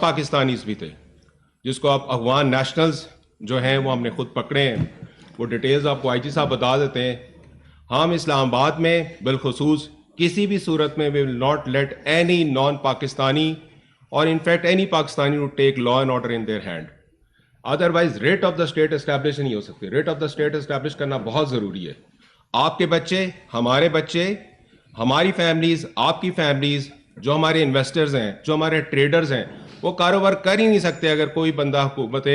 Pakistanis भी थे जिसको आप अफगान नेशनल्स जो हैं वो हमने खुद पकड़े हैं। वो डिटेल्स आपको आईजी साहब बता देते हैं। हम इस्लामाबाद में बिलखुसूस किसी भी सूरत में we will not let any non Pakistani और in fact any Pakistani to take law and order in their hand. Otherwise writ of the state establish नहीं हो सकती। Writ of the state establish करना बहुत ज़रूरी है। आपके बच्चे, हमारी फैमिलीज, आपकी फैमिलीज, जो हमारे इन्वेस्टर्स हैं, जो हमारे ट्रेडर्स हैं, वो कारोबार कर ही नहीं सकते अगर कोई बंदा हुकूमत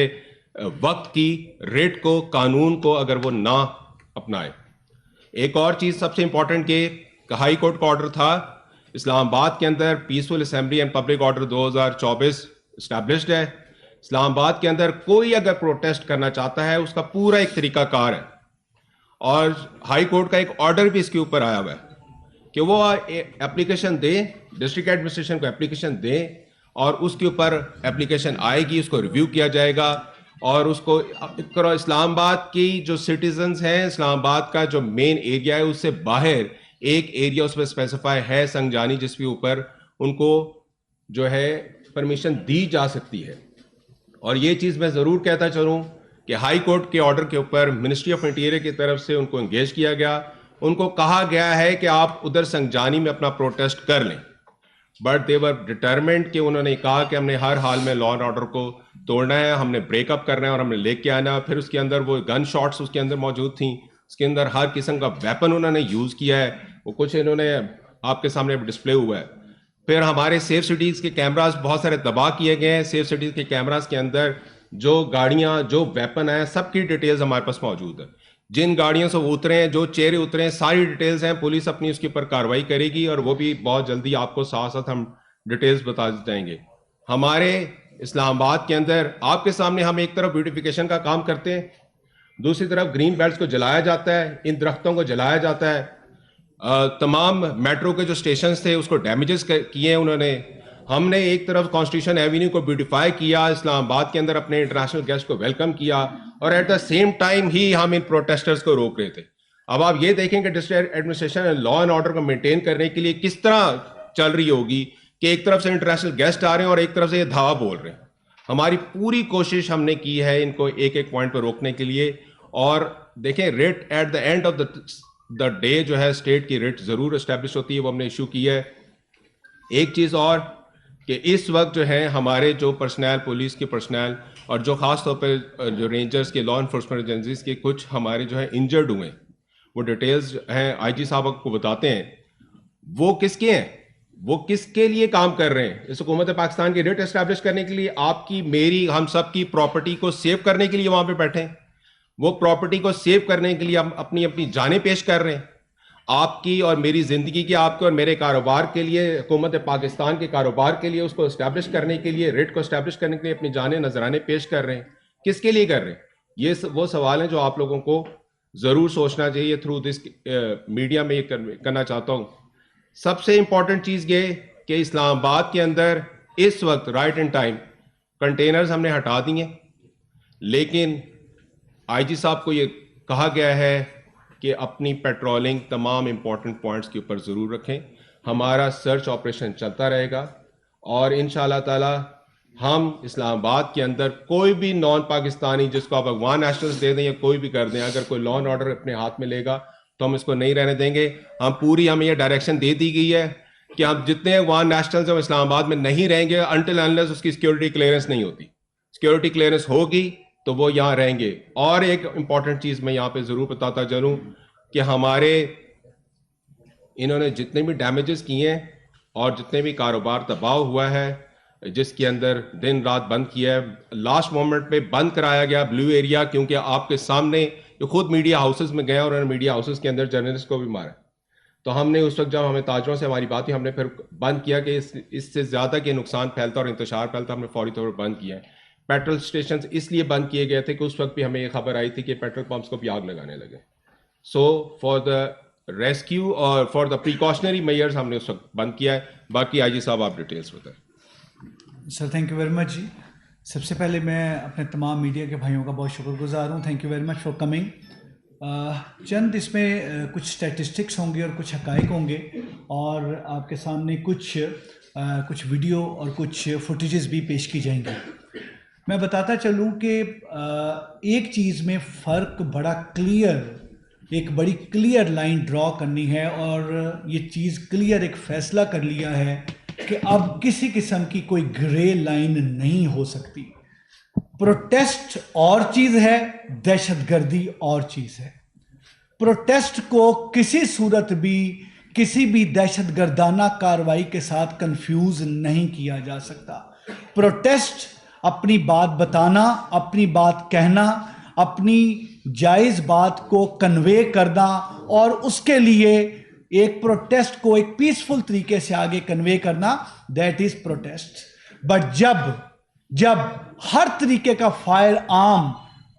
वक्त की रेट को, कानून को अगर वो ना अपनाए। एक और चीज़ सबसे इंपॉर्टेंट कि हाई कोर्ट का ऑर्डर था इस्लामाबाद के अंदर peaceful assembly and public order 2024 established है। इस्लामाबाद के अंदर कोई अगर प्रोटेस्ट करना चाहता है उसका पूरा एक तरीकाकार है और हाई कोर्ट का एक ऑर्डर भी इसके ऊपर आया हुआ है कि वो एप्लीकेशन दे, डिस्ट्रिक्ट एडमिनिस्ट्रेशन को एप्लीकेशन दे और उसके ऊपर एप्लीकेशन आएगी, उसको रिव्यू किया जाएगा और उसको इस्लामाबाद की जो सिटीजन्स हैं, इस्लामाबाद का जो मेन एरिया है उससे बाहर एक एरिया उसमें स्पेसिफाई है संगजानी, जिसके ऊपर उनको जो है परमिशन दी जा सकती है। और ये चीज़ मैं ज़रूर कहता चलूँ कि हाई कोर्ट के ऑर्डर के ऊपर मिनिस्ट्री ऑफ इंटीरियर की तरफ से उनको एंगेज किया गया। उनको कहा गया है कि आप उधर संगजानी में अपना प्रोटेस्ट कर लें, बट दे वर डिटरमेंट कि उन्होंने कहा कि हमने हर हाल में लॉ एंड ऑर्डर को तोड़ना है, हमने ब्रेकअप करना है और हमने लेके आना है। फिर उसके अंदर वो गन शॉट्स उसके अंदर मौजूद थी, उसके अंदर हर किस्म का वेपन उन्होंने यूज़ किया है, वो कुछ इन्होंने आपके सामने डिस्प्ले हुआ है। फिर हमारे सेफ सिटीज़ के कैमरास बहुत सारे तबाह किए गए हैं। सेफ सिटीज़ के कैमरास के अंदर जो गाड़ियाँ, जो वेपन है, सबकी डिटेल्स हमारे पास मौजूद है। जिन गाड़ियों से वो उतरे हैं, जो चेहरे उतरे हैं, सारी डिटेल्स हैं। पुलिस अपनी उसके ऊपर कार्रवाई करेगी और वो भी बहुत जल्दी आपको साथ साथ हम डिटेल्स बता जाएंगे। हमारे इस्लामाबाद के अंदर आपके सामने हम एक तरफ ब्यूटिफिकेशन का काम करते हैं, दूसरी तरफ ग्रीन बेल्ट्स को जलाया जाता है, इन दरख्तों को जलाया जाता है। तमाम मेट्रो के जो स्टेशन थे उसको डैमेजेस किए हैं उन्होंने। हमने एक तरफ कॉन्स्टिट्यूशन एवेन्यू को ब्यूटिफाई किया, इस्लामाबाद के अंदर अपने इंटरनेशनल गेस्ट को वेलकम किया और एट द सेम टाइम ही हम इन प्रोटेस्टर्स को रोक रहे थे। अब आप ये देखें कि district administration law and order को मेंटेन करने के लिए किस तरह चल रही होगी कि एक तरफ से इंटरनेशनल गेस्ट आ रहे हैं और एक तरफ से ये धावा बोल रहे हैं। हमारी पूरी कोशिश हमने की है इनको एक एक पॉइंट पर रोकने के लिए। और देखें, rate at the end of the day जो है स्टेट की रेट जरूर एस्टेब्लिश होती है, वो हमने इशू की है। एक चीज़ और कि इस वक्त जो है हमारे जो पर्सनल, पुलिस के पर्सनल और जो ख़ास तौर पर जो रेंजर्स के, लॉ इन्फोर्समेंट एजेंसीज के कुछ हमारे जो है इंजर्ड हुए, वो डिटेल्स हैं आईजी साहब आपको बताते हैं। वो किसके हैं, वो किसके लिए काम कर रहे हैं? इस हुकूमत पाकिस्तान की रेट एस्टैब्लिश करने के लिए, आपकी, मेरी, हम सब की प्रॉपर्टी को सेव करने के लिए वहां पे बैठे हैं। वो प्रॉपर्टी को सेव करने के लिए हम अपनी अपनी जानें पेश कर रहे हैं। आपकी और मेरी ज़िंदगी के, आपके और मेरे कारोबार के लिए, हुकूमत पाकिस्तान के कारोबार के लिए, उसको इस्टेब्लिश करने के लिए, रेट को इस्टेब्लिश करने के लिए अपनी जानें, नजराने पेश कर रहे हैं। किसके लिए कर रहे हैं? ये वो सवाल हैं जो आप लोगों को ज़रूर सोचना चाहिए। थ्रू दिस मीडिया में ये करना चाहता हूँ। सबसे इंपॉर्टेंट चीज़ ये कि इस्लामाबाद के अंदर इस वक्त राइट इन टाइम कंटेनर्स हमने हटा दिए, लेकिन आईजी साहब को ये कहा गया है कि अपनी पेट्रोलिंग तमाम इंपॉर्टेंट पॉइंट्स के ऊपर ज़रूर रखें। हमारा सर्च ऑपरेशन चलता रहेगा और इंशाअल्लाह ताला हम इस्लामाबाद के अंदर कोई भी नॉन पाकिस्तानी जिसको आप अफगान नेशनल्स दे दें या कोई भी कर दें, अगर कोई लॉ एंड ऑर्डर अपने हाथ में लेगा तो हम इसको नहीं रहने देंगे। हमें ये डायरेक्शन दे दी गई है कि हम जितने अफगान नेशनल्स हम इस्लामाबाद में नहीं रहेंगे अनटिल अनलेस उसकी सिक्योरिटी क्लियरेंस नहीं होती। सिक्योरिटी क्लियरेंस होगी तो वो यहाँ रहेंगे। और एक इंपॉर्टेंट चीज़ मैं यहाँ पे ज़रूर बताता चलूँ कि हमारे इन्होंने जितने भी डैमेजेस किए हैं और जितने भी कारोबार तबाह हुआ है, जिसके अंदर दिन रात बंद किया है, लास्ट मोमेंट पे बंद कराया गया ब्लू एरिया, क्योंकि आपके सामने जो खुद मीडिया हाउसेस में गए और उन्होंने मीडिया हाउसेस के अंदर जर्नलिस्ट को भी मारा। तो हमने उस वक्त जब हमें ताजरों से हमारी बात हुई, हमने फिर बंद किया कि इससे ज़्यादा के नुकसान फैलता और इंतशार फैलता, हमने फौरी तौर पर बंद किया है। पेट्रोल स्टेशन इसलिए बंद किए गए थे कि उस वक्त भी हमें ये खबर आई थी कि पेट्रोल पंप्स को भी आग लगाने लगे। सो फॉर द रेस्क्यू और फॉर द प्रिकॉशनरी मेजर्स हमने उस वक्त बंद किया है। बाकी आईजी साहब आप डिटेल्स बताएं। Sir thank you very much ji. सबसे पहले मैं अपने तमाम मीडिया के भाइयों का बहुत शुक्रगुजार हूँ। Thank you very much for coming. चंद इसमें कुछ स्टैटिस्टिक्स होंगे और कुछ हकाइक होंगे और आपके सामने कुछ कुछ वीडियो और कुछ फुटेजेस भी पेश की जाएंगी। मैं बताता चलूं कि एक चीज़ में फ़र्क बड़ा क्लियर, एक बड़ी क्लियर लाइन ड्रॉ करनी है और ये चीज़ क्लियर एक फ़ैसला कर लिया है कि अब किसी किस्म की कोई ग्रे लाइन नहीं हो सकती। प्रोटेस्ट और चीज़ है, दहशतगर्दी और चीज़ है। प्रोटेस्ट को किसी सूरत भी किसी भी दहशतगर्दाना कार्रवाई के साथ कंफ्यूज नहीं किया जा सकता। प्रोटेस्ट अपनी बात बताना, अपनी बात कहना, अपनी जायज़ बात को कन्वे करना और उसके लिए एक प्रोटेस्ट को एक पीसफुल तरीके से आगे कन्वे करना, दैट इज प्रोटेस्ट। बट जब हर तरीके का फायर आर्म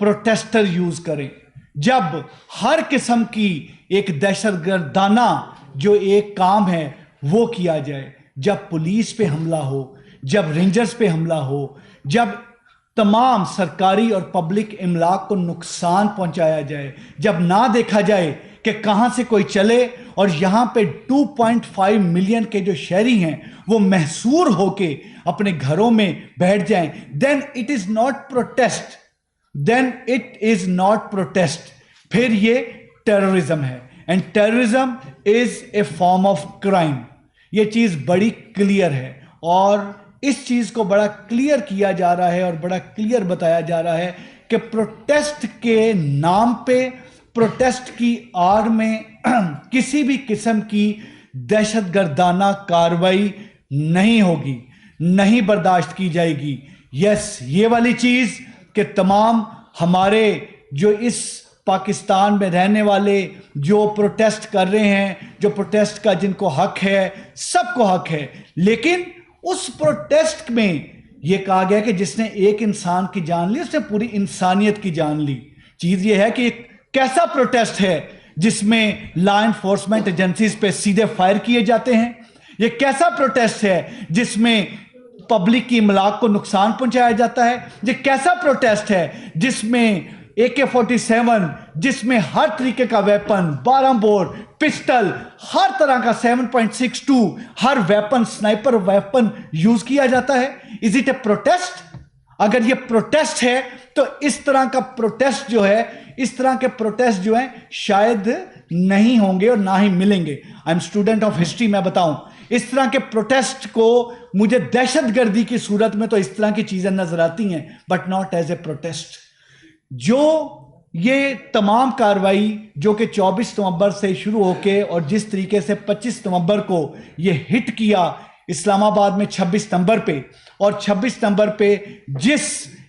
प्रोटेस्टर यूज करें, जब हर किस्म की एक दहशतगर्दाना जो एक काम है वो किया जाए, जब पुलिस पे हमला हो, जब रेंजर्स पे हमला हो, जब तमाम सरकारी और पब्लिक इमलाक को नुकसान पहुंचाया जाए, जब ना देखा जाए कि कहां से कोई चले और यहां पे 2.5 मिलियन के जो शहरी हैं वो महसूर होके अपने घरों में बैठ जाएं, then it is not protest, then it is not protest, फिर ये टेररिज्म है। And terrorism is a form of crime. ये चीज बड़ी क्लियर है और इस चीज को बड़ा क्लियर किया जा रहा है और बड़ा क्लियर बताया जा रहा है कि प्रोटेस्ट के नाम पे, प्रोटेस्ट की आड़ में किसी भी किस्म की दहशतगर्दाना कार्रवाई नहीं होगी, नहीं बर्दाश्त की जाएगी। यस, ये वाली चीज कि तमाम हमारे जो इस पाकिस्तान में रहने वाले जो प्रोटेस्ट कर रहे हैं, जो प्रोटेस्ट का जिनको हक है, सबको हक है, लेकिन उस प्रोटेस्ट में यह कहा गया कि जिसने एक इंसान की जान ली उसने पूरी इंसानियत की जान ली। चीज यह है कि कैसा प्रोटेस्ट है जिसमें लॉ एनफोर्समेंट एजेंसीज पे सीधे फायर किए जाते हैं? यह कैसा प्रोटेस्ट है जिसमें पब्लिक की इमलाक को नुकसान पहुंचाया जाता है? यह कैसा प्रोटेस्ट है जिसमें AK-47, जिसमें हर तरीके का वेपन, 12 बोर, पिस्टल, हर तरह का 7.62, हर वेपन, स्नाइपर वेपन यूज किया जाता है? Is it A protest? अगर ये प्रोटेस्ट है तो इस तरह का प्रोटेस्ट जो है, इस तरह के प्रोटेस्ट जो है शायद नहीं होंगे और ना ही मिलेंगे। I am student of history, मैं बताऊं इस तरह के प्रोटेस्ट को मुझे दहशतगर्दी की सूरत में तो इस तरह की चीजें नजर आती हैं, but not as a protest. जो ये तमाम कार्रवाई जो कि 24 नवंबर से शुरू होके और जिस तरीके से 25 नवंबर को ये हिट किया इस्लामाबाद में 26 नवंबर पे, और 26 नवंबर पे जिस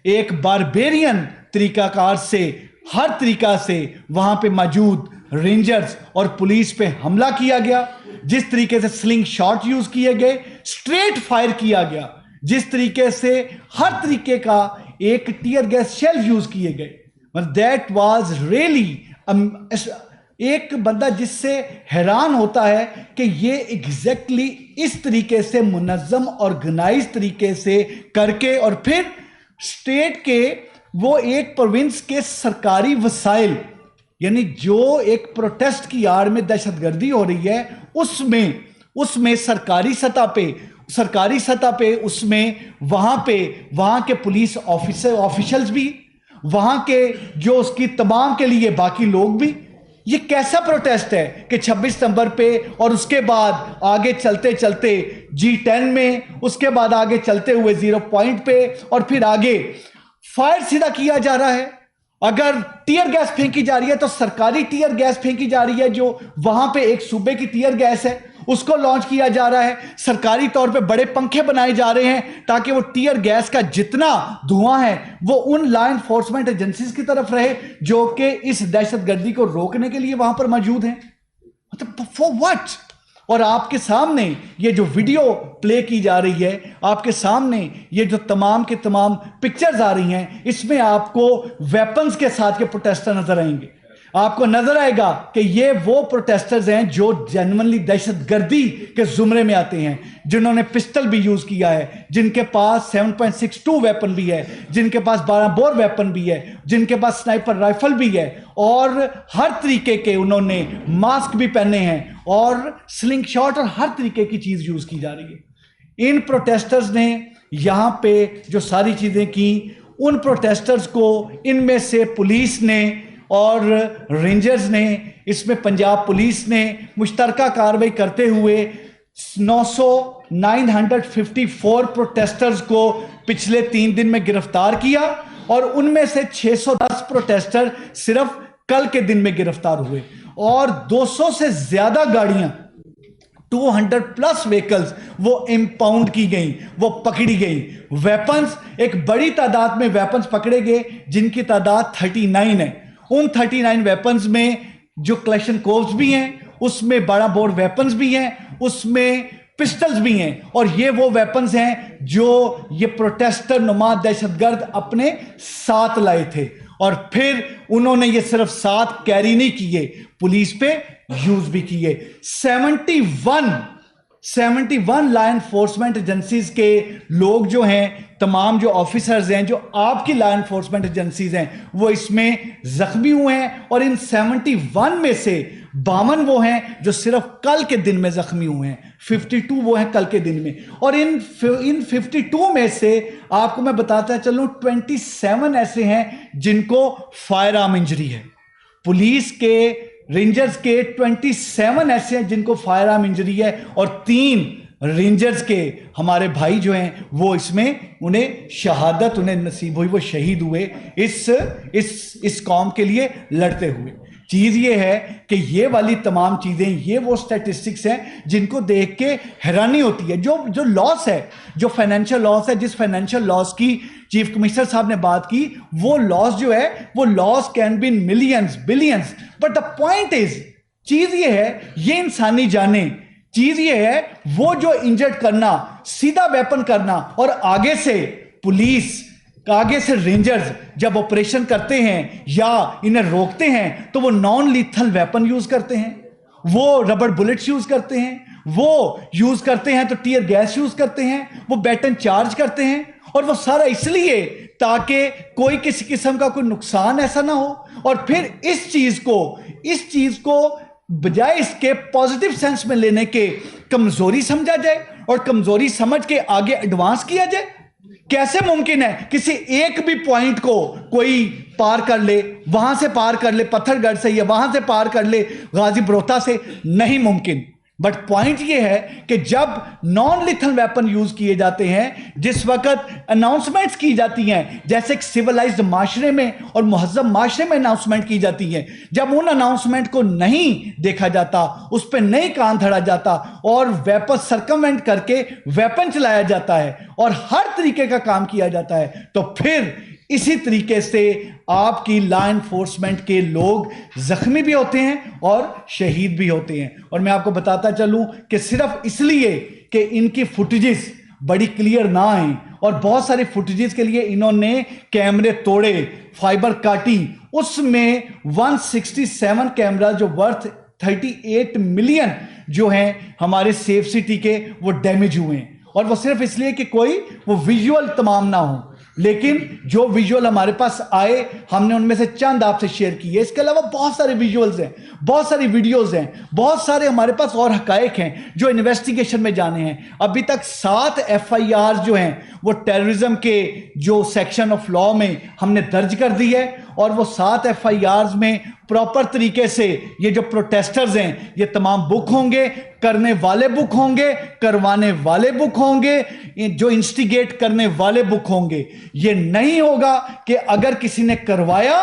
एक बारबेरियन तरीकाकार से, हर तरीका से वहां पे मौजूद रेंजर्स और पुलिस पे हमला किया गया, जिस तरीके से स्लिंग शॉट यूज किए गए, स्ट्रेट फायर किया गया, जिस तरीके से हर तरीके का एक टीयर गैस शेल यूज किए गए, दैट वाज रियली एक बंदा जिससे हैरान होता है कि ये एग्जैक्टली इस तरीके से मुनज्जम ऑर्गेनाइज तरीके से करके और फिर स्टेट के वो एक प्रोविंस के सरकारी वसाइल, यानी जो एक प्रोटेस्ट की आड़ में दहशतगर्दी हो रही है उसमें सरकारी सतह पे उसमें वहां के पुलिस ऑफिसर्स भी, वहां के जो उसकी तमाम के लिए बाकी लोग भी। ये कैसा प्रोटेस्ट है कि 26 नवंबर पे और उसके बाद आगे चलते चलते G10 में, उसके बाद आगे चलते हुए 0 पॉइंट पे और फिर आगे फायर सीधा किया जा रहा है। अगर टीयर गैस फेंकी जा रही है तो सरकारी टीयर गैस फेंकी जा रही है, जो वहां पे एक सूबे की टीयर गैस है उसको लॉन्च किया जा रहा है। सरकारी तौर पे बड़े पंखे बनाए जा रहे हैं ताकि वो टीयर गैस का जितना धुआं है वो उन लॉ एनफोर्समेंट एजेंसीज की तरफ रहे जो कि इस दहशतगर्दी को रोकने के लिए वहां पर मौजूद हैं। मतलब फॉर व्हाट? और आपके सामने ये जो वीडियो प्ले की जा रही है, आपके सामने ये जो तमाम के तमाम पिक्चर्स आ रही हैं, इसमें आपको वेपन्स के साथ के प्रोटेस्टर नजर आएंगे। आपको नजर आएगा कि ये वो प्रोटेस्टर्स हैं जो जेन्युइनली दहशतगर्दी के जुमरे में आते हैं, जिन्होंने पिस्टल भी यूज किया है, जिनके पास 7.62 वेपन भी है, जिनके पास 12 बोर वेपन भी है, जिनके पास स्नाइपर राइफल भी है, और हर तरीके के उन्होंने मास्क भी पहने हैं और स्लिंग शॉट और हर तरीके की चीज यूज की जा रही है। इन प्रोटेस्टर्स ने यहाँ पे जो सारी चीज़ें की, उन प्रोटेस्टर्स को इनमें से पुलिस ने और रेंजर्स ने, इसमें पंजाब पुलिस ने मुश्तरका कार्रवाई करते हुए 954 प्रोटेस्टर्स को पिछले 3 दिन में गिरफ्तार किया और उनमें से 610 प्रोटेस्टर सिर्फ कल के दिन में गिरफ्तार हुए और 200 से ज्यादा गाड़ियां, 200 प्लस व्हीकल्स वो इंपाउंड की गई, वो पकड़ी गई। वेपन्स, एक बड़ी तादाद में वेपन्स पकड़े गए जिनकी तादाद 39 है। उन 39 वेपन्स में जो कलेक्शन कोव्स भी हैं, उसमें बड़ा बोर वेपन्स भी हैं, उसमें पिस्टल्स भी हैं और ये वो वेपन्स हैं जो ये प्रोटेस्टर नुमा दहशतगर्द अपने साथ लाए थे और फिर उन्होंने ये सिर्फ साथ कैरी नहीं किए, पुलिस पे यूज भी किए। 71 लॉ एनफोर्समेंट एजेंसीज के लोग जो हैं, तमाम जो ऑफिसर्स हैं, जो आपकी लॉ एनफोर्समेंट एजेंसीज हैं, वो इसमें जख्मी हुए हैं और इन 71 में से 52 वो हैं जो सिर्फ कल के दिन में जख्मी हुए हैं, 52 वो हैं कल के दिन में। और इन 52 में से आपको मैं बताता चलूं 27 ऐसे हैं जिनको फायर आर्म इंजरी है। पुलिस के, रेंजर्स के 27 ऐसे हैं जिनको फायर आर्म इंजरी है और 3 रेंजर्स के हमारे भाई जो हैं वो इसमें उन्हें शहादत उन्हें नसीब हुई, वो शहीद हुए इस कौम के लिए लड़ते हुए। चीज ये है कि ये वाली तमाम चीजें, ये वो स्टैटिस्टिक्स हैं जिनको देख के हैरानी होती है। जो लॉस है, जो फाइनेंशियल लॉस है, जिस फाइनेंशियल लॉस की चीफ कमिश्नर साहब ने बात की, वो लॉस जो है, वो loss can be in millions, billions, but the point is, चीज ये है, ये इंसानी जाने, चीज ये है वो जो इंजर्ड करना, सीधा वेपन करना और आगे से पुलिस, आगे से रेंजर्स जब ऑपरेशन करते हैं या इन्हें रोकते हैं तो वो नॉन लीथल वेपन यूज करते हैं, वो रबर बुलेट्स यूज करते हैं, वो यूज करते हैं तो टीयर गैस यूज करते हैं, वो बैटन चार्ज करते हैं और वो सारा इसलिए ताकि कोई किसी किस्म का कोई नुकसान ऐसा ना हो। और फिर इस चीज को बजाय इसके पॉजिटिव सेंस में लेने के कमजोरी समझा जाए और कमजोरी समझ के आगे एडवांस किया जाए। कैसे मुमकिन है किसी एक भी पॉइंट को कोई पार कर ले, वहां से पार कर ले पत्थरगढ़ से, या वहां से पार कर ले गाजी बरोता से? नहीं मुमकिन। बट पॉइंट ये है कि जब नॉन लिथल वेपन यूज किए जाते हैं, जिस वक्त अनाउंसमेंट्स की जाती हैं, जैसे एक सिविलाइज्ड माशरे में और मुहज्जम माशरे में अनाउंसमेंट की जाती हैं, जब उन अनाउंसमेंट को नहीं देखा जाता, उस पर नहीं कान धरा जाता और वेपन सर्कमवेंट करके वेपन चलाया जाता है और हर तरीके का काम किया जाता है, तो फिर इसी तरीके से आपकी लॉ एनफोर्समेंट के लोग जख्मी भी होते हैं और शहीद भी होते हैं। और मैं आपको बताता चलूं कि सिर्फ इसलिए कि इनकी फुटेजेस बड़ी क्लियर ना आए और बहुत सारी फुटेजेस के लिए इन्होंने कैमरे तोड़े, फाइबर काटी, उसमें 167 कैमरा जो वर्थ 38 मिलियन जो हैं हमारे सेफ सिटी के, वो डैमेज हुए हैं। और वो सिर्फ इसलिए कि कोई वो विजुअल तमाम ना हो, लेकिन जो विजुअल हमारे पास आए हमने उनमें से चंद आपसे शेयर किए। इसके अलावा बहुत सारे विजुअल्स हैं, बहुत सारी वीडियोस हैं, बहुत सारे हमारे पास और हकायक हैं जो इन्वेस्टिगेशन में जाने हैं। अभी तक 7 FIR जो हैं वो टेररिज्म के जो सेक्शन ऑफ लॉ में हमने दर्ज कर दी है और वो 7 FIRs में प्रॉपर तरीके से ये जो प्रोटेस्टर्स हैं ये तमाम बुक होंगे, करने वाले बुक होंगे, करवाने वाले बुक होंगे, जो इंस्टिगेट करने वाले बुक होंगे। ये नहीं होगा कि अगर किसी ने करवाया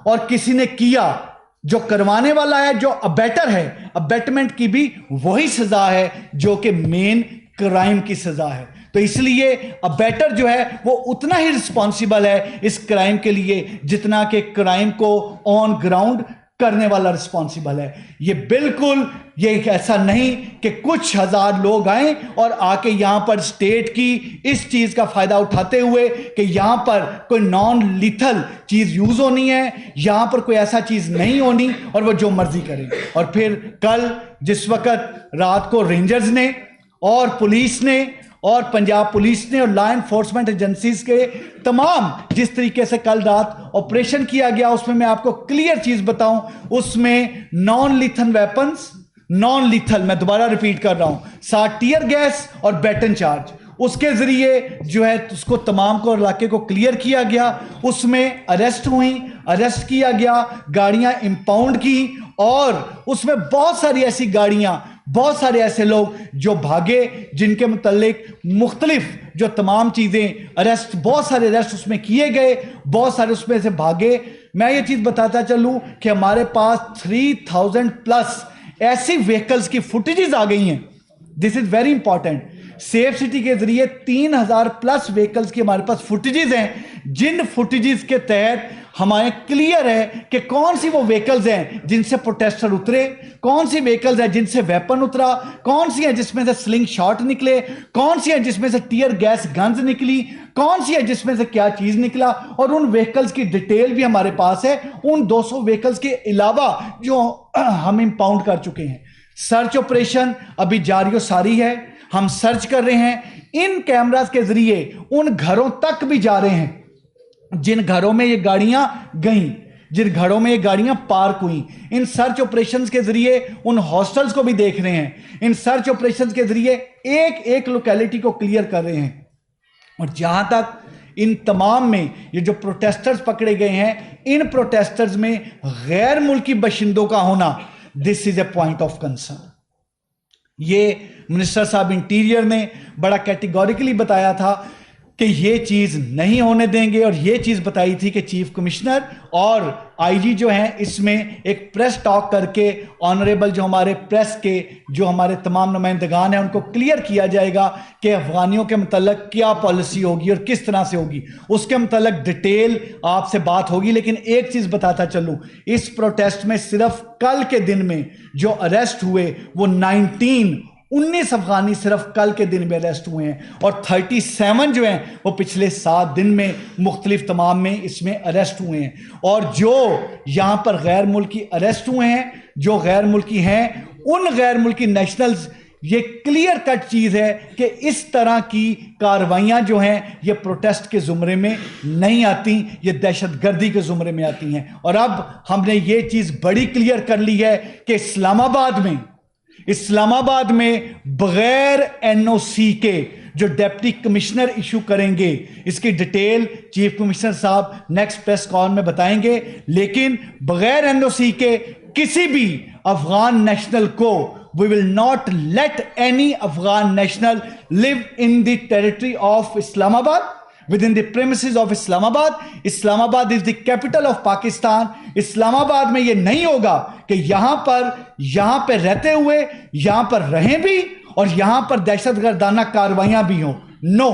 और किसी ने किया, जो करवाने वाला है, जो अबेटर है, अबेटमेंट की भी वही सजा है जो कि मेन क्राइम की सजा है। तो इसलिए अबेटर जो है वो उतना ही रिस्पॉन्सिबल है इस क्राइम के लिए जितना कि क्राइम को ऑन ग्राउंड करने वाला रिस्पॉन्सिबल है। ये बिल्कुल ये ऐसा नहीं कि कुछ हजार लोग आए और आके यहां पर स्टेट की इस चीज का फायदा उठाते हुए कि यहां पर कोई नॉन लिथल चीज यूज होनी है, यहां पर कोई ऐसा चीज नहीं होनी और वो जो मर्जी करें। और फिर कल जिस वक्त रात को रेंजर्स ने और पुलिस ने और पंजाब पुलिस ने और लॉ एनफोर्समेंट एजेंसीज के तमाम जिस तरीके से कल रात ऑपरेशन किया गया, उसमें मैं आपको क्लियर चीज बताऊं, उसमें non lethal weapons, non lethal, मैं दोबारा रिपीट कर रहा हूं, 7 टीयर गैस और बैटन चार्ज, उसके जरिए जो है उसको तमाम को इलाके को क्लियर किया गया, उसमें अरेस्ट हुई, अरेस्ट किया गया, गाड़ियां इंपाउंड की और उसमें बहुत सारी ऐसी गाड़ियां, बहुत सारे ऐसे लोग जो भागे जिनके मुतल्लिक मुख्तलिफ जो तमाम चीज़ें अरेस्ट, बहुत सारे अरेस्ट उसमें किए गए, बहुत सारे उसमें से भागे। मैं ये चीज़ बताता चलूं कि हमारे पास 3000 प्लस ऐसी व्हीकल्स की फुटेजेस आ गई हैं। This is very important. Safe city के जरिए 3000 प्लस व्हीकल्स की हमारे पास फुटेजेस हैं, जिन फुटेजेस के तहत हमारे क्लियर है कि कौन सी वो व्हीकल्स हैं जिनसे प्रोटेस्टर उतरे, कौन सी व्हीकल्स हैं जिनसे वेपन उतरा, कौन सी हैं जिसमें से स्लिंग शॉट निकले, कौन सी हैं जिसमें से टीयर गैस गन्स निकली, कौन सी है जिसमें से क्या चीज निकला, और उन व्हीकल्स की डिटेल भी हमारे पास है, उन 200 व्हीकल्स के अलावा जो हम इंपाउंड कर चुके हैं। सर्च ऑपरेशन अभी जारी सारी है, हम सर्च कर रहे हैं, इन कैमरास के जरिए उन घरों तक भी जा रहे हैं जिन घरों में ये गाड़ियां गईं, जिन घरों में ये गाड़ियां पार्क हुई। इन सर्च ऑपरेशंस के जरिए उन हॉस्टल्स को भी देख रहे हैं, इन सर्च ऑपरेशंस के जरिए एक एक लोकेलिटी को क्लियर कर रहे हैं। और जहां तक इन तमाम में ये जो प्रोटेस्टर्स पकड़े गए हैं, इन प्रोटेस्टर्स में गैर मुल्की बशिंदों का होना, this is a point of concern. ये मिनिस्टर साहब इंटीरियर ने बड़ा कैटेगोरिकली बताया था कि ये चीज नहीं होने देंगे, और ये चीज बताई थी कि चीफ कमिश्नर और आईजी जो हैं इसमें एक प्रेस टॉक करके ऑनरेबल जो हमारे प्रेस के जो हमारे तमाम नुमाइंदगान हैं उनको क्लियर किया जाएगा कि अफगानियों के मतलब क्या पॉलिसी होगी और किस तरह से होगी, उसके मतलब डिटेल आपसे बात होगी। लेकिन एक चीज बताता चलूं, इस प्रोटेस्ट में सिर्फ कल के दिन में जो अरेस्ट हुए वो 19 अफगानी सिर्फ कल के दिन में अरेस्ट हुए हैं, और 37 जो हैं वो पिछले 7 दिन में मुख्तलिफ तमाम में इसमें अरेस्ट हुए हैं। और जो यहां पर गैर मुल्की अरेस्ट हुए हैं, जो गैर मुल्की हैं, उन गैर मुल्की नेशनल्स, ये क्लियर कट चीज है कि इस तरह की कार्रवाइयां जो हैं ये प्रोटेस्ट के जुमरे में नहीं आती, ये दहशतगर्दी के जुमरे में आती हैं। और अब हमने ये चीज बड़ी क्लियर कर ली है कि इस्लामाबाद में बगैर एनओसी के जो डिप्टी कमिश्नर इशू करेंगे, इसकी डिटेल चीफ कमिश्नर साहब नेक्स्ट प्रेस कॉल में बताएंगे, लेकिन बगैर एनओसी के किसी भी अफगान नेशनल को we will not let any Afghan national live in the territory of Islamabad, within the premises of Islamabad. Islamabad is the capital of Pakistan. Islamabad में ये नहीं होगा कि यहां पर रहते हुए यहां पर रहें भी और यहां पर दहशतगर्दाना कार्रवाइयां भी हों। नो,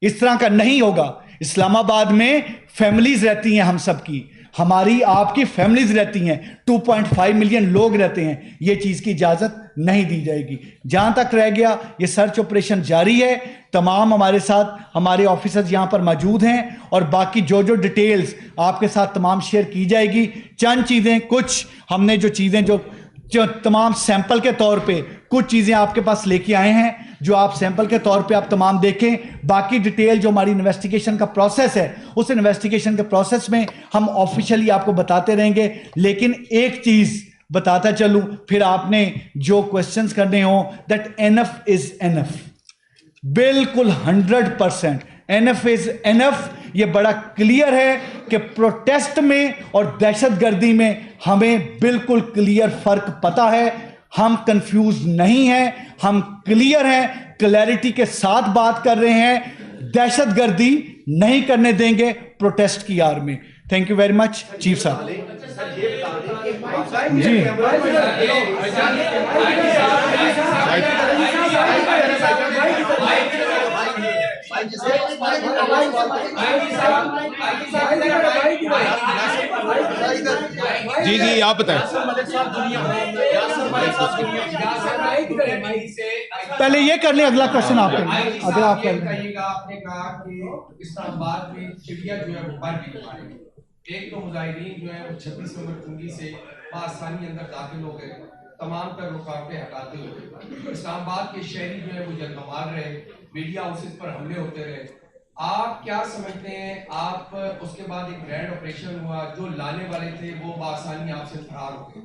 इस तरह का नहीं होगा। इस्लामाबाद में फैमिलीज रहती हैं, हम सब की, हमारी आपकी फैमिलीज रहती हैं, 2.5 मिलियन लोग रहते हैं, यह चीज की इजाजत नहीं दी जाएगी। जहां तक रह गया, यह सर्च ऑपरेशन जारी है, तमाम हमारे साथ हमारे ऑफिसर्स यहां पर मौजूद हैं, और बाकी जो डिटेल्स आपके साथ तमाम शेयर की जाएगी। चंद चीजें, कुछ हमने जो चीजें जो तमाम सैंपल के तौर पे कुछ चीजें आपके पास लेके आए हैं, जो आप सैंपल के तौर पे आप तमाम देखें। बाकी डिटेल जो हमारी इन्वेस्टिगेशन का प्रोसेस है, उस इन्वेस्टिगेशन के प्रोसेस में हम ऑफिशियली आपको बताते रहेंगे। लेकिन एक चीज बताता चलूं, फिर आपने जो क्वेश्चंस करने हो, दैट एनफ इज एनफ, बिल्कुल 100% एनफ इज एनफ। ये बड़ा क्लियर है कि प्रोटेस्ट में और दहशतगर्दी में हमें बिल्कुल क्लियर फर्क पता है, हम कंफ्यूज नहीं हैं, हम क्लियर हैं, क्लैरिटी के साथ बात कर रहे हैं। दहशतगर्दी नहीं करने देंगे प्रोटेस्ट की आड़ में। Thank you very much chief साहब जी। जी जी आप बताएं। पहले ये कर लें, अगला क्वेश्चन आप करें, अगला आप करें। आपने कहा कि इस्लामाबाद में चिड़िया जो है वो पर भी मारेंगे। एक तो मुजाहिदीन जो है वो 26 नंबर कुंडी से आसानी अंदर दाखिल हो गए, तमाम पर रुकावटें हटाते हुए इस्लामाबाद के शहरी जो है वो जलमार रहे, मीडिया हाउसेस पर हमले होते रहे। आप क्या समझते हैं, आप उसके बाद एक ग्रैंड ऑपरेशन हुआ, जो लाने वाले थे वो आसानी आपसे फरार हो गए,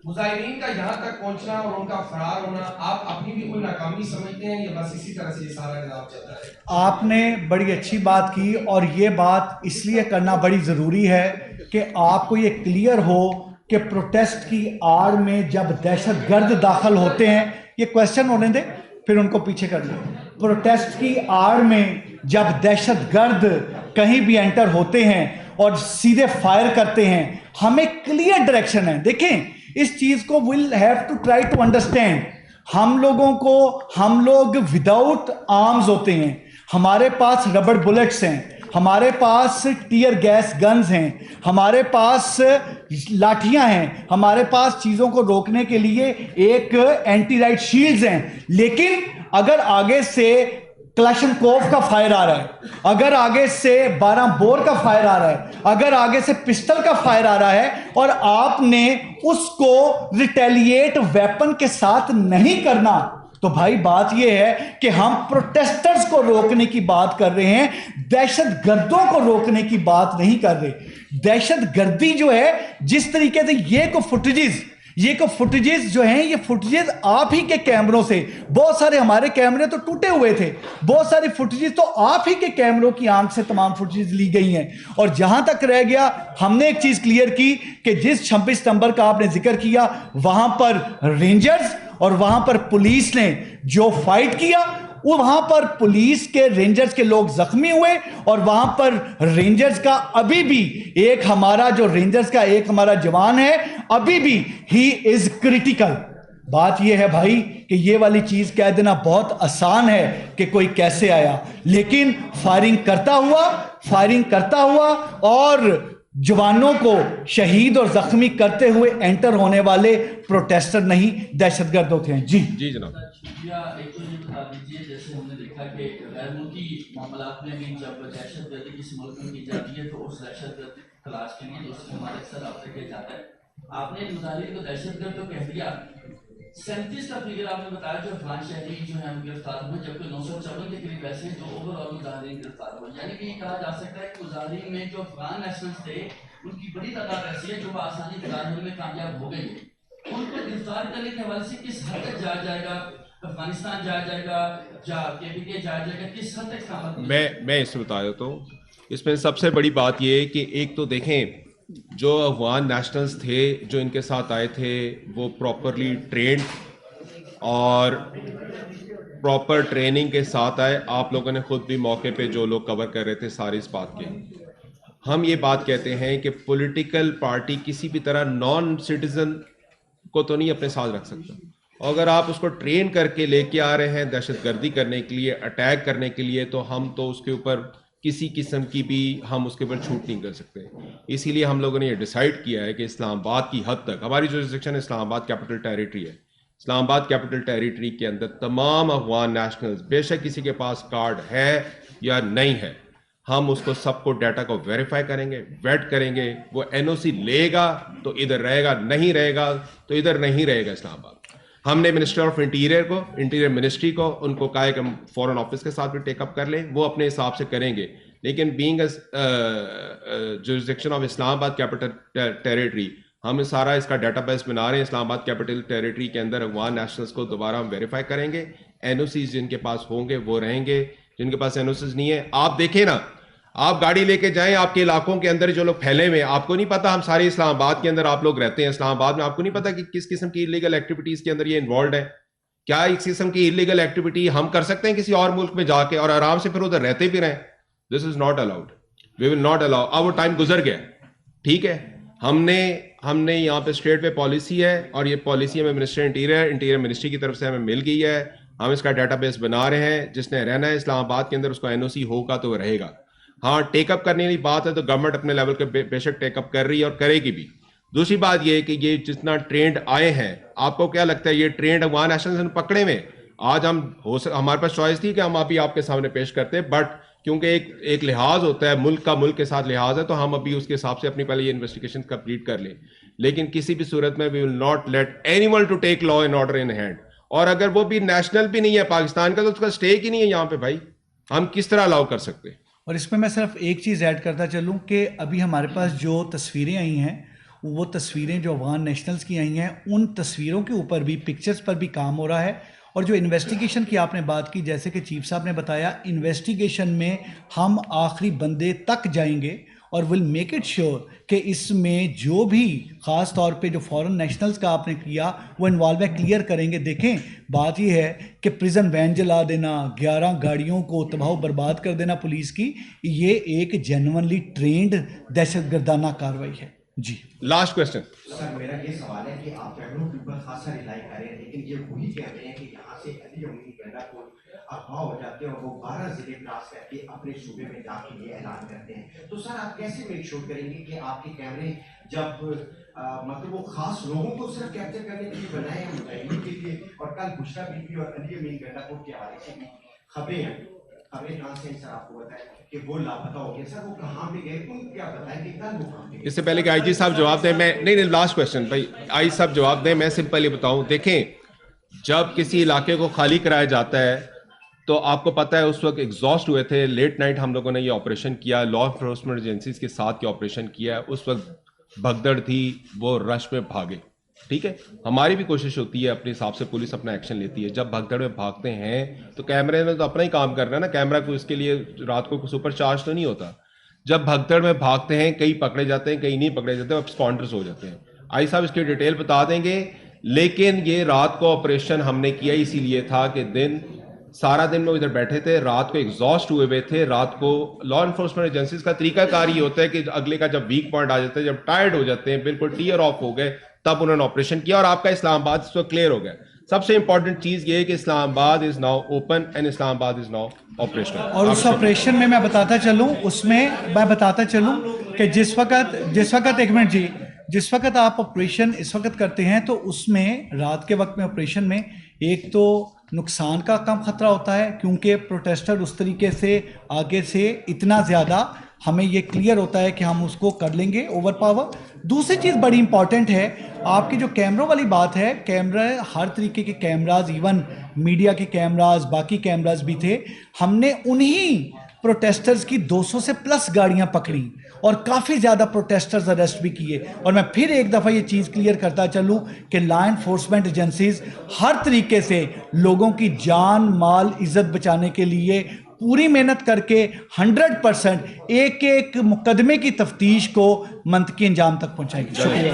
मुजाहिरीन का यहाँ तक पहुँचना और उनका फरार होना आप अपनी भी कोई नाकामी समझते हैं या बस इसी तरह से ये सारा निजाम चलता है? आपने बड़ी अच्छी बात की और ये बात इसलिए करना बड़ी ज़रूरी है कि आपको ये क्लियर हो कि प्रोटेस्ट की आड़ में जब दहशतगर्द दाखिल होते हैं, ये क्वेश्चन होने दे फिर उनको पीछे कर लें। प्रोटेस्ट की आड़ में जब दहशतगर्द कहीं भी एंटर होते हैं और सीधे फायर करते हैं, हमें क्लियर डायरेक्शन है। देखें, इस चीज को will have to try to understand. हम लोग विदाउट आर्म्स होते हैं, हमारे पास रबड़ बुलेट्स हैं, हमारे पास टीयर गैस गन्स हैं, हमारे पास लाठियां हैं, हमारे पास चीजों को रोकने के लिए एक एंटी राइट शील्ड्स हैं। लेकिन अगर आगे से क्लाशनकोव का फायर आ रहा है, अगर आगे से 12 बोर का फायर आ रहा है, अगर आगे से पिस्टल का फायर आ रहा है और आपने उसको रिटेलिएट वेपन के साथ नहीं करना, तो भाई बात यह है कि हम प्रोटेस्टर्स को रोकने की बात कर रहे हैं, दहशतगर्दों को रोकने की बात नहीं कर रहे। दहशतगर्दी जो है, जिस तरीके से ये फुटेजेस जो हैं, ये फुटेजेस आप ही के कैमरों से, बहुत सारे हमारे कैमरे तो टूटे हुए थे, बहुत सारी फुटेजेस तो आप ही के कैमरों की आंख से तमाम फुटेजेस ली गई हैं। और जहां तक रह गया, हमने एक चीज क्लियर की कि जिस 26 सितंबर का आपने जिक्र किया, वहां पर रेंजर्स और वहां पर पुलिस ने जो फाइट किया, वो वहां पर पुलिस के रेंजर्स के लोग जख्मी हुए और वहां पर रेंजर्स का अभी भी एक हमारा जवान है, अभी भी ही इज क्रिटिकल। बात यह है भाई कि ये वाली चीज कह देना बहुत आसान है कि कोई कैसे आया, लेकिन फायरिंग करता हुआ और जवानों को शहीद और जख्मी करते हुए एंटर होने वाले प्रोटेस्टर नहीं, दहशतगर्द होते हैं। जी जनाब। एक तो ये बता दीजिए, जैसे हमने देखा कि गैर मुल्की मामलात में भी जब दहशतगर्दी किसी मुल्क में की जाती है तो उस दहशतगर्द तलाश के लिए दोस्तों हमारे अक्सर रब्ता किया जाता है। आपने मुजाहिरीन को दहशतगर्द तो कह दिया, 37 का फिगर आपने बताया जो अफगान शहरी जो है गिरफ्तार हुए, जबकि 954 के करीब ऐसे जो ओवरऑल मुजाहिरीन गिरफ्तार हुए। यानी कि ये कहा जा सकता है कि मुजाहिरीन में जो अफगान नेशनल्स थे उनकी बड़ी तादाद ऐसी है जो आसानी फरार होने में कामयाब हो गई है। उनको गिरफ्तार करने के हवाले से किस हद तक जाया जाएगा, अफगानिस्तान जाया जाएगा, KPK जाया जाएगा, किस हद तक काम? मैं इसमें बता देता हूँ। इसमें सबसे बड़ी बात यह है कि एक तो देखें, जो अफगान नेशनल्स थे जो इनके साथ आए थे, वो प्रॉपरली ट्रेंड और प्रॉपर ट्रेनिंग के साथ आए। आप लोगों ने खुद भी मौके पे जो लोग कवर कर रहे थे सारे इस बात के, हम ये बात कहते हैं कि पॉलिटिकल पार्टी किसी भी तरह नॉन सिटीजन को तो नहीं अपने साथ रख सकता। अगर आप उसको ट्रेन करके लेके आ रहे हैं दहशतगर्दी करने के लिए, अटैक करने के लिए, तो हम तो उसके ऊपर किसी किस्म की भी हम उसके ऊपर छूट नहीं कर सकते। इसीलिए हम लोगों ने ये डिसाइड किया है कि इस्लामाबाद की हद तक, हमारी जो सेक्शन इस्लामाबाद कैपिटल टेरिटरी है, इस्लामाबाद कैपिटल टेरिटरी के अंदर तमाम अफगान नेशनल्स, बेशक किसी के पास कार्ड है या नहीं है, हम उसको सबको डाटा को वेरीफाई करेंगे, वेट करेंगे। वो NOC लेगा तो इधर रहेगा, नहीं रहेगा तो इधर नहीं रहेगा इस्लामाबाद। हमने मिनिस्टर ऑफ इंटीरियर को, इंटीरियर मिनिस्ट्री को, उनको कहा है कि हम फॉरेन ऑफिस के साथ भी टेकअप कर लें, वो अपने हिसाब से करेंगे। लेकिन being jurisdiction of Islamabad capital territory, हम सारा इसका डेटाबेस बना रहे हैं। इस्लामाबाद कैपिटल टेरिटरी के अंदर अफगान नेशनल्स को दोबारा हम वेरीफाई करेंगे। NOCs जिनके पास होंगे वो रहेंगे, जिनके पास NOCs नहीं है, आप देखें ना, आप गाड़ी लेके जाएं आपके इलाकों के अंदर जो लोग फैले हुए हैं, आपको नहीं पता, हम सारे इस्लामाबाद के अंदर आप लोग रहते हैं, इस्लामाबाद में आपको नहीं पता कि किस किस्म की इलीगल एक्टिविटीज के अंदर ये इन्वॉल्व है। क्या इस किस्म की इलीगल एक्टिविटी हम कर सकते हैं किसी और मुल्क में जाके और आराम से फिर उधर रहते भी रहें? This is not allowed, we will not allow. अब वो टाइम गुजर गया, ठीक है। हमने यहाँ पे स्टेट पे पॉलिसी है और ये पॉलिसी हमें मिनिस्टर इंटीरियर मिनिस्ट्री की तरफ से हमें मिल गई है। हम इसका डाटाबेस बना रहे हैं, जिसने रहना है इस्लामाबाद के अंदर उसको NOC होगा तो वो रहेगा। हाँ, टेकअप करने की बात है तो गवर्नमेंट अपने लेवल पे बेशक टेकअप कर रही है और करेगी भी। दूसरी बात ये है कि ये जितना ट्रेंड आए हैं, आपको क्या लगता है ये ट्रेंड अफगान नेशनल्स पकड़े में? आज हमारे पास चॉइस थी कि हम अभी आपके सामने पेश करते हैं, बट क्योंकि एक लिहाज होता है, मुल्क के साथ लिहाज है, तो हम अभी उसके हिसाब से अपनी पहले ये इन्वेस्टिगेशन कंप्लीट कर लें। लेकिन किसी भी सूरत में we will not let anyone to take law and order in hand. और अगर वो भी नेशनल भी नहीं है पाकिस्तान का, तो उसका स्टेक ही नहीं है यहाँ पे भाई, हम किस तरह अलाउ कर सकते हैं? और इसमें मैं सिर्फ एक चीज़ ऐड करता चलूँ कि अभी हमारे पास जो तस्वीरें आई हैं वो तस्वीरें जो अफगान नेशनल्स की आई हैं, उन तस्वीरों के ऊपर भी, पिक्चर्स पर भी काम हो रहा है। और जो इन्वेस्टिगेशन की आपने बात की, जैसे कि चीफ साहब ने बताया, इन्वेस्टिगेशन में हम आखिरी बंदे तक जाएंगे और विल मेक इट श्योर कि इसमें जो भी ख़ास तौर पे जो फॉरेन नेशनल्स का आपने किया वो इन्वॉल्व है, क्लियर करेंगे। देखें, बात ये है कि प्रिजन वैन जला देना, 11 गाड़ियों को तबाह बर्बाद कर देना पुलिस की, ये एक जेन्युइनली ट्रेंड दहशतगर्दाना कार्रवाई है। जी, लास्ट क्वेश्चन। सर, मेरा ये सवाल है कि आप कैमरों के ऊपर खासा रिलाई कर रहे हैं, लेकिन ये वही कह रहे हैं कि यहाँ से अली अमीन गंडा को अगवा हो जाते हैं और वो 12 जिले क्रॉस करके अपने सूबे में जाके ये ऐलान करते हैं। तो सर, आप कैसे मेक श्योर करेंगे कि आपके कैमरे जब मतलब वो खास लोगों को सिर्फ कैप्चर करने के लिए बनाए हैं, मुजाहिदीन के लिए, और कल बुशरा बीबी और अली अमीन गंडापुर के हवाले से भी खबरें हैं, खबरें कहाँ से सर आपको बताएं कि वो लापता हो गए, सर वो कहाँ पे गए, उनको आप बताएं कि कल वो कहाँ पे गए? इससे पहले कि आईजी साहब जवाब दें, मैं नहीं, लास्ट क्वेश्चन भाई, आईजी साहब जवाब दें, मैं सिंपली बताऊं। देखें, जब किसी इलाके को खाली कराया जाता है तो आपको पता है उस वक्त एग्जॉस्ट हुए थे, लेट नाइट हम लोगों ने ये ऑपरेशन किया, लॉ एनफोर्समेंट एजेंसीज के साथ ये ऑपरेशन किया है। उस वक्त भगदड़ थी, वो रश में भागे, ठीक है। हमारी भी कोशिश होती है अपने हिसाब से, पुलिस अपना एक्शन लेती है। जब भगदड़ में भागते हैं तो कैमरे ने तो अपना ही काम करना है ना, कैमरा को इसके लिए रात को सुपर चार्ज तो नहीं होता। जब भगदड़ में भागते हैं, कई पकड़े जाते हैं, कई नहीं पकड़े जाते, अब स्पॉन्डर्स हो जाते हैं। आई साहब इसकी डिटेल बता देंगे, लेकिन ये रात को ऑपरेशन हमने किया इसीलिए था कि दिन सारा दिन में इधर बैठे थे, रात को एग्जॉस्ट हुए थे। रात को लॉ एनफोर्समेंट एजेंसीज का तरीकाकार ये होता है कि अगले का जब वीक पॉइंट आ जाता है, जब टायर्ड हो जाते हैं, बिल्कुल टीयर ऑफ हो गए, तब उन्होंने ऑपरेशन किया और आपका इस्लामाबाद इस वक्त क्लियर हो गया। सबसे इंपॉर्टेंट चीज ये है कि Islamabad is now open and Islamabad is now operational. और उस ऑपरेशन में मैं बताता चलूं कि जिस वक्त एक मिनट जी, जिस वक्त आप ऑपरेशन इस वक्त करते हैं तो उसमें रात के वक्त में ऑपरेशन में एक तो नुकसान का कम खतरा होता है, क्योंकि प्रोटेस्टर उस तरीके से आगे से इतना ज़्यादा हमें ये क्लियर होता है कि हम उसको कर लेंगे ओवर पावर। दूसरी चीज़ बड़ी इंपॉर्टेंट है, आपकी जो कैमरों वाली बात है, कैमरा हर तरीके के कैमराज, इवन मीडिया के कैमराज, बाकी कैमराज भी थे। हमने उन्हीं प्रोटेस्टर्स की 200 से प्लस गाड़ियां पकड़ी और काफ़ी ज़्यादा प्रोटेस्टर्स अरेस्ट भी किए। और मैं फिर एक दफ़ा ये चीज़ क्लियर करता चलूँ कि लॉ एनफोर्समेंट एजेंसीज हर तरीके से लोगों की जान माल इज्जत बचाने के लिए पूरी मेहनत करके 100% एक एक मुकदमे की तफ्तीश को मंतकी अंजाम तक पहुँचाएगी। शुक्रिया।